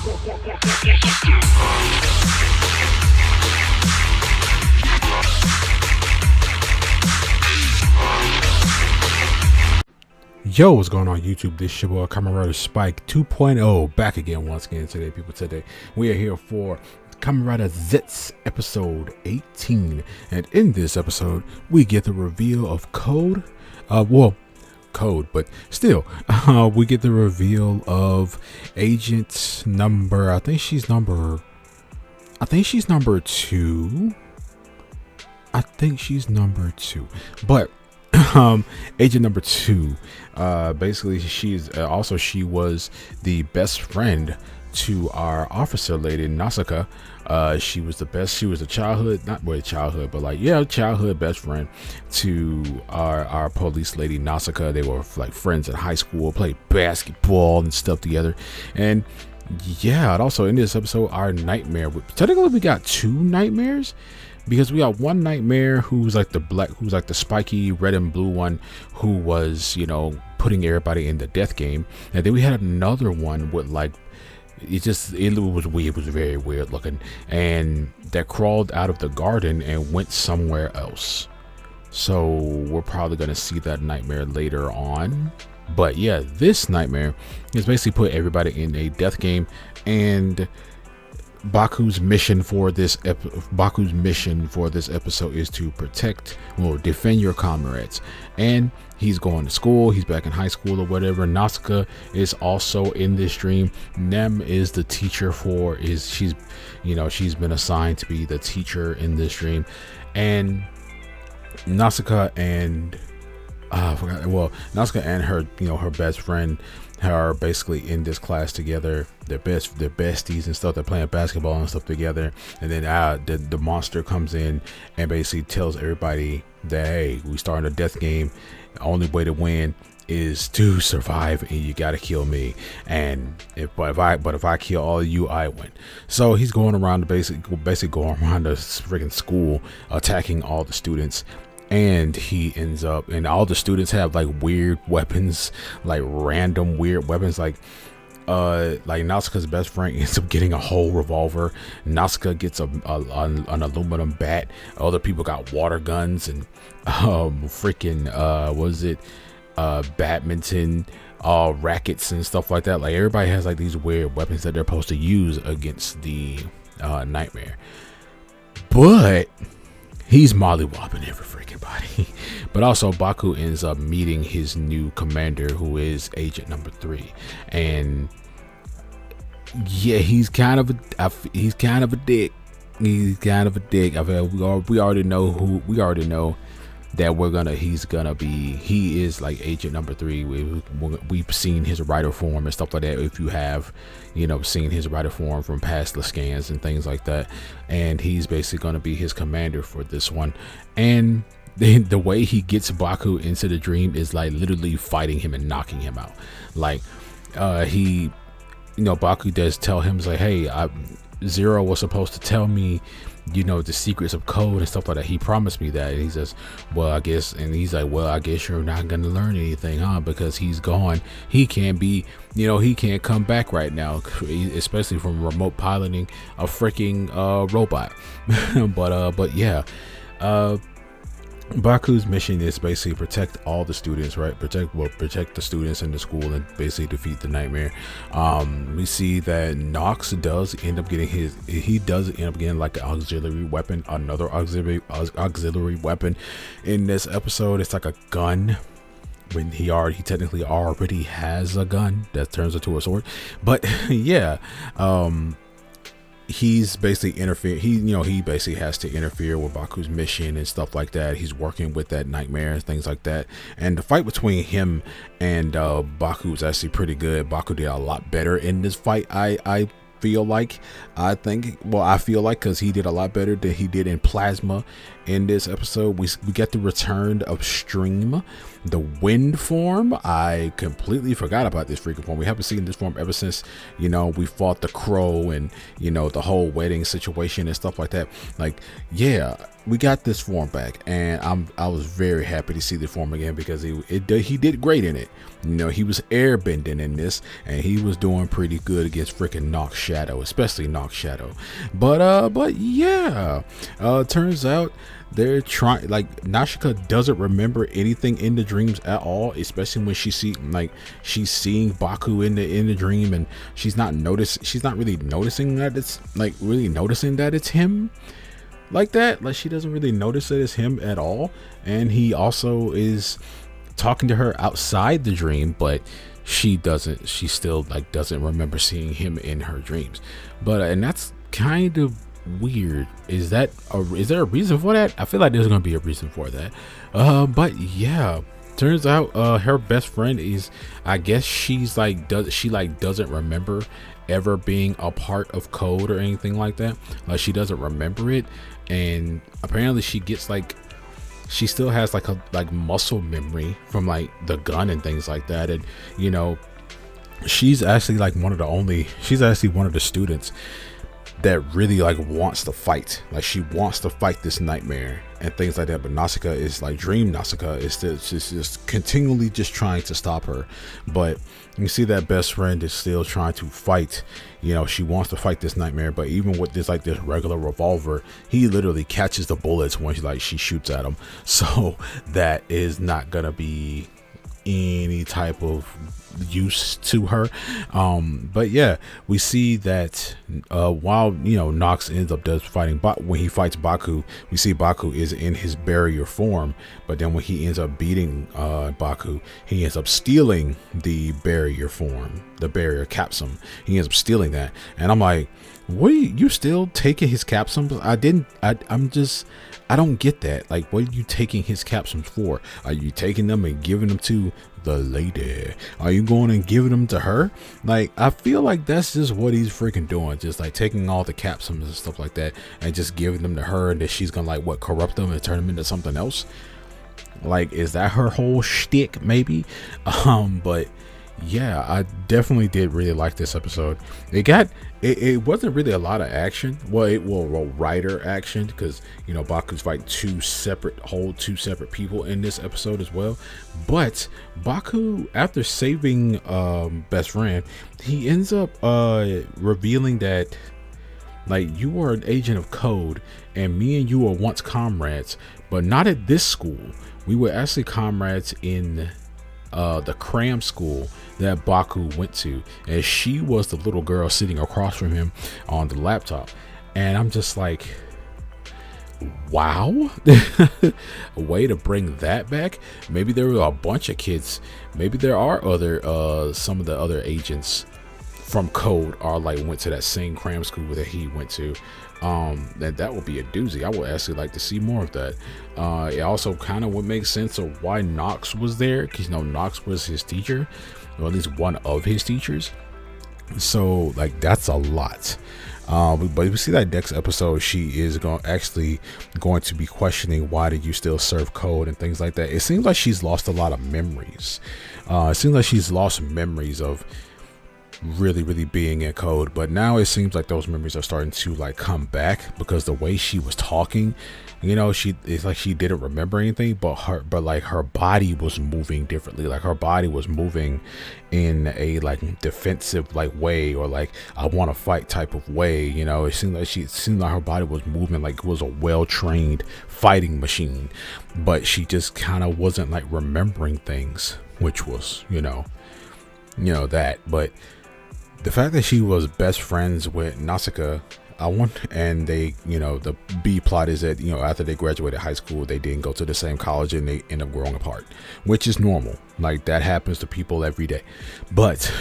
Yo, what's going on YouTube? This is your boy Kamen Spike 2.0 back again once again today, people. Today we are here for Kamen Zeztz episode 18, and in this episode we get the reveal of code, but still we get the reveal of agent number, I think she's number 2, but agent number 2, basically she was the best friend to our officer lady Nasaka. She was a childhood best friend to our police lady Nasaka. They were like friends in high school, played basketball and stuff together. And yeah, and also in this episode, our nightmare, technically we got 2 nightmares, because we got one nightmare who's like the spiky red and blue one, who was, putting everybody in the death game. And then we had another one with it was weird. It was very weird looking, and that crawled out of the garden and went somewhere else. So we're probably going to see that nightmare later on. But yeah, this nightmare is basically put everybody in a death game, and Baku's mission for this episode is to defend your comrades. And he's going to school, he's back in high school or whatever. Nasaka is also in this dream. Nem is the teacher she's been assigned to be the teacher in this dream. And Nasaka and Nasaka and her best friend are basically in this class together. They're besties and stuff. They're playing basketball and stuff together. And then the monster comes in and basically tells everybody that, hey, we starting a death game. The only way to win is to survive, and you gotta kill me. And if I kill all of you, I win. So he's going around basically going around the freaking school, attacking all the students. And he ends up, and all the students have like weird weapons, like random weird weapons, like Nasaka's best friend ends up getting a whole revolver. Nasaka gets an aluminum bat. Other people got water guns and badminton rackets and stuff like that. Like everybody has like these weird weapons that they're supposed to use against the nightmare. But he's mollywopping every freaking body. But also Baku ends up meeting his new commander, who is agent number 3. And yeah, he's kind of a dick. He already know that he is like agent number 3. We've seen his writer form and stuff like that. If you have, seen his writer form from past scans and things like that. And he's basically going to be his commander for this one. And then the way he gets Baku into the dream is like literally fighting him and knocking him out. Like Baku does tell him, like, hey, Zero was supposed to tell me, the secrets of code and stuff like that. He promised me that. And he says, I guess you're not gonna learn anything, huh? Because he's gone. He can't come back right now, especially from remote piloting a freaking robot. but yeah, Baku's mission is basically protect all the students, right? Protect the students in the school and basically defeat the nightmare. We see that Nox does end up getting like an auxiliary weapon, another auxiliary weapon in this episode. It's like a gun. When he technically already has a gun that turns into a sword. But yeah, he's basically he basically has to interfere with Baku's mission and stuff like that. He's working with that nightmare and things like that. And the fight between him and Baku is actually pretty good. Baku did a lot better in this fight. I feel like, because he did a lot better than he did in Plasma in this episode. We get the return of Stream, The wind form, I completely forgot about this freaking form. We haven't seen this form ever since, we fought the crow and, the whole wedding situation and stuff like that. Like, yeah, we got this form back, and I was very happy to see the form again because he did great in it. He was airbending in this, and he was doing pretty good against freaking Nox Shadow, especially Nox Shadow. But yeah, turns out they're trying, like, Nashika doesn't remember anything in the dreams at all, especially when she's seeing Baku in the dream, and she's not really noticing that it's him like that. Like, she doesn't really notice that it's him at all. And he also is talking to her outside the dream, but she still like doesn't remember seeing him in her dreams. But and that's kind of weird. Is there a reason for that? I feel like there's gonna be a reason for that. But yeah, turns out her best friend is, I guess she's like, doesn't remember ever being a part of code or anything like that. Like, she doesn't remember it, and apparently she gets like, she still has like a muscle memory from like the gun and things like that. And she's actually one of the students that really like wants to fight. Like, she wants to fight this nightmare and things like that. But Nausicaa is like, Dream Nausicaa is just continually just trying to stop her. But you see that best friend is still trying to fight. She wants to fight this nightmare, but even with this regular revolver, he literally catches the bullets when she shoots at him. So that is not gonna be any type of use to her. But yeah, we see that while Nox ends up fighting, when he fights Baku, we see Baku is in his barrier form. But then when he ends up beating Baku, he ends up stealing the barrier form, the barrier capsum. He ends up stealing that, and I'm like, what are you still taking his capsules? I don't get that. Like, what are you taking his capsules for? Are you taking them and giving them to the lady? Are you going and giving them to her? Like, I feel like that's just what he's freaking doing. Just like taking all the capsules and stuff like that and just giving them to her, and that she's gonna corrupt them and turn them into something else. Like, is that her whole shtick? Maybe. But yeah, I definitely did really like this episode. It wasn't really a lot of action. Well, writer action, because Baku's fighting two separate people in this episode as well. But Baku, after saving best friend, he ends up revealing that, like, you are an agent of code, and me and you were once comrades, but not at this school. We were actually comrades in the cram school that Baku went to, and she was the little girl sitting across from him on the laptop. And I'm just like, wow. A way to bring that back. Maybe there were a bunch of kids, maybe there are some of the other agents from code went to that same cram school that he went to. That would be a doozy. I would actually like to see more of that. It also kind of would make sense of why Nox was there, because Nox was his teacher, or at least one of his teachers. So that's a lot. But we see that next episode, she is going to be questioning, why did you still serve code and things like that. It seems like she's lost a lot of memories. It seems like she's lost memories of really being in code, but now it seems like those memories are starting to come back, because the way she was talking, it's like she didn't remember anything, but her body was moving differently. Like, her body was moving in a defensive way, or I want to fight type of way. It seemed like her body was moving like it was a well-trained fighting machine, but she just kind of wasn't remembering things, which was that. But the fact that she was best friends with Nausicaa, and they, the B plot is that, after they graduated high school, they didn't go to the same college and they end up growing apart, which is normal. Like, that happens to people every day. But,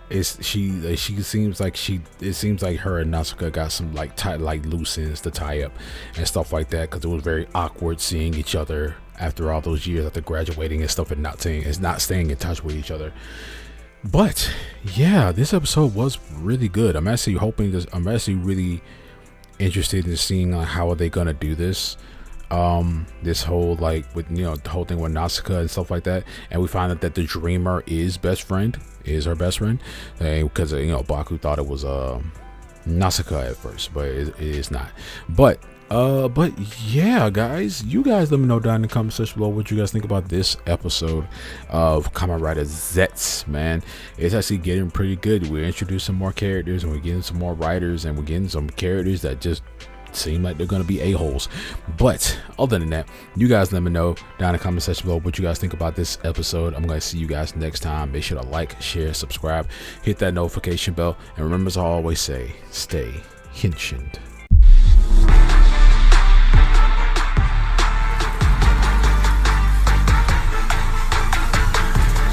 it seems like her and Nausicaa got some loose ends to tie up and stuff like that, because it was very awkward seeing each other after all those years after graduating and stuff, and not staying in touch with each other. But yeah, this episode was really good. I'm actually really interested in seeing how are they gonna do this. this whole like with the whole thing with Nausicaa and stuff like that, and we find out that the dreamer is her best friend, because Baku thought it was Nausicaa at first, but it is not. But yeah, guys, you guys let me know down in the comment section below what you guys think about this episode of Kamen Rider Zeztz, man. It's actually getting pretty good. We're introducing more characters, and we're getting some more writers, and we're getting some characters that just seem like they're gonna be a-holes. But other than that, you guys let me know down in the comment section below what you guys think about this episode. I'm gonna see you guys next time. Make sure to like, share, subscribe, hit that notification bell, and remember, as I always say, stay henshined.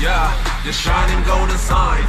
Yeah, the shining golden sign.